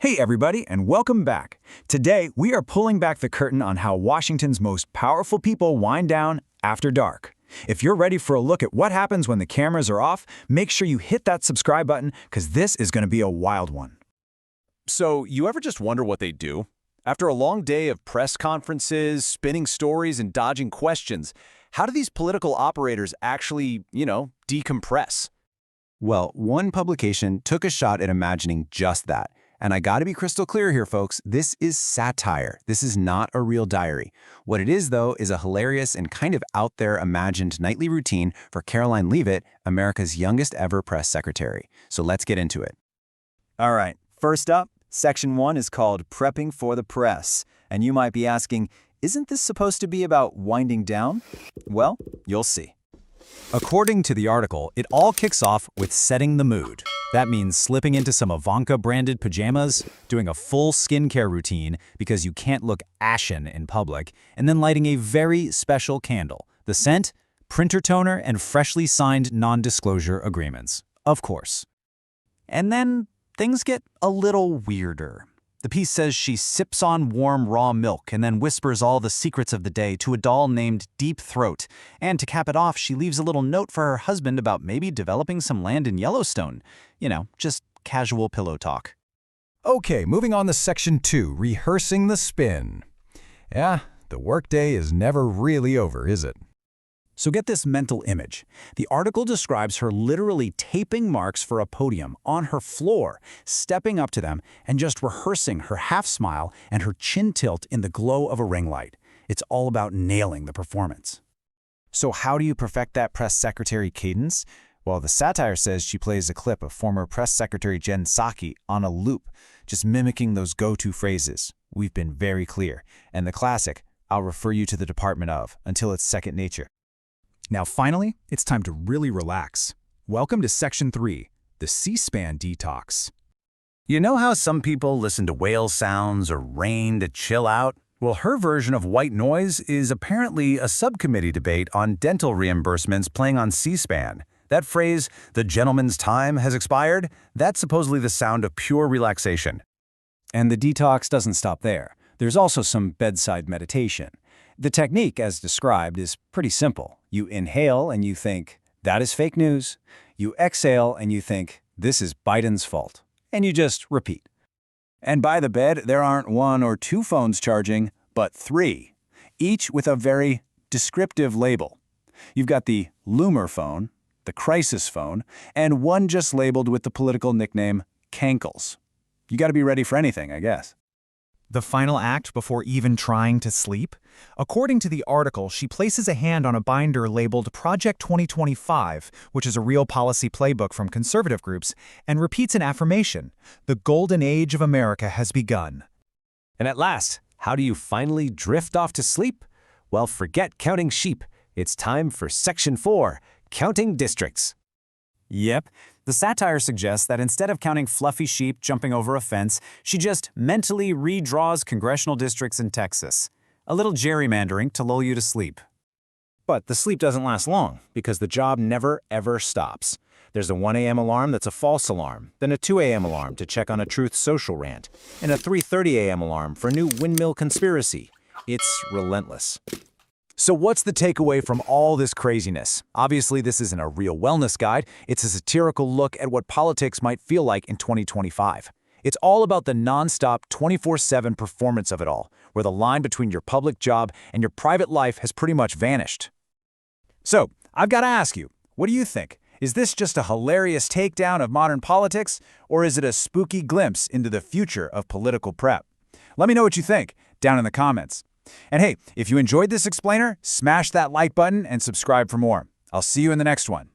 Hey everybody, and welcome back. Today, we are pulling back the curtain on how Washington's most powerful people wind down after dark. If you're ready for a look at what happens when the cameras are off, make sure you hit that subscribe button, because this is going to be a wild one. So, you ever just wonder what they do? After a long day of press conferences, spinning stories, and dodging questions, how do these political operators actually, decompress? Well, one publication took a shot at imagining just that. And I gotta be crystal clear here, folks, this is satire. This is not a real diary. What it is, though, is a hilarious and kind of out there imagined nightly routine for Karoline Leavitt, America's youngest ever press secretary. So let's get into it. All right, first up, Section 1 is called Prepping for the Press. And you might be asking, isn't this supposed to be about winding down? Well, you'll see. According to the article, it all kicks off with setting the mood. That means slipping into some Ivanka-branded pajamas, doing a full skincare routine because you can't look ashen in public, and then lighting a very special candle. The scent, printer toner, and freshly signed non-disclosure agreements. Of course. And then things get a little weirder. The piece says she sips on warm raw milk and then whispers all the secrets of the day to a doll named Deep Throat. And to cap it off, she leaves a little note for her husband about maybe developing some land in Yellowstone. Just casual pillow talk. Okay, moving on to Section 2, rehearsing the spin. Yeah, the workday is never really over, is it? So get this mental image. The article describes her literally taping marks for a podium on her floor, stepping up to them, and just rehearsing her half smile and her chin tilt in the glow of a ring light. It's all about nailing the performance. So how do you perfect that press secretary cadence? Well, the satire says she plays a clip of former press secretary Jen Psaki on a loop, just mimicking those go-to phrases. We've been very clear. And the classic, I'll refer you to the Department of, until it's second nature. Now finally, it's time to really relax. Welcome to Section 3, the C-SPAN detox. You know how some people listen to whale sounds or rain to chill out? Well, her version of white noise is apparently a subcommittee debate on dental reimbursements playing on C-SPAN. That phrase, the gentleman's time has expired, that's supposedly the sound of pure relaxation. And the detox doesn't stop there. There's also some bedside meditation. The technique, as described, is pretty simple. You inhale and you think, that is fake news. You exhale and you think, this is Biden's fault. And you just repeat. And by the bed, there aren't one or two phones charging, but three, each with a very descriptive label. You've got the Loomer phone, the crisis phone, and one just labeled with the political nickname Cankles. You got to be ready for anything, I guess. The final act before even trying to sleep? According to the article, she places a hand on a binder labeled Project 2025, which is a real policy playbook from conservative groups, and repeats an affirmation: the golden age of America has begun. And at last, how do you finally drift off to sleep? Well, forget counting sheep. It's time for Section 4, counting districts. Yep. The satire suggests that instead of counting fluffy sheep jumping over a fence, she just mentally redraws congressional districts in Texas. A little gerrymandering to lull you to sleep. But the sleep doesn't last long, because the job never, ever stops. There's a 1 a.m. alarm that's a false alarm, then a 2 a.m. alarm to check on a Truth Social rant, and a 3:30 a.m. alarm for a new windmill conspiracy. It's relentless. So what's the takeaway from all this craziness? Obviously, this isn't a real wellness guide. It's a satirical look at what politics might feel like in 2025. It's all about the nonstop 24/7 performance of it all, where the line between your public job and your private life has pretty much vanished. So, I've got to ask you, what do you think? Is this just a hilarious takedown of modern politics, or is it a spooky glimpse into the future of political prep? Let me know what you think down in the comments. And hey, if you enjoyed this explainer, smash that like button and subscribe for more. I'll see you in the next one.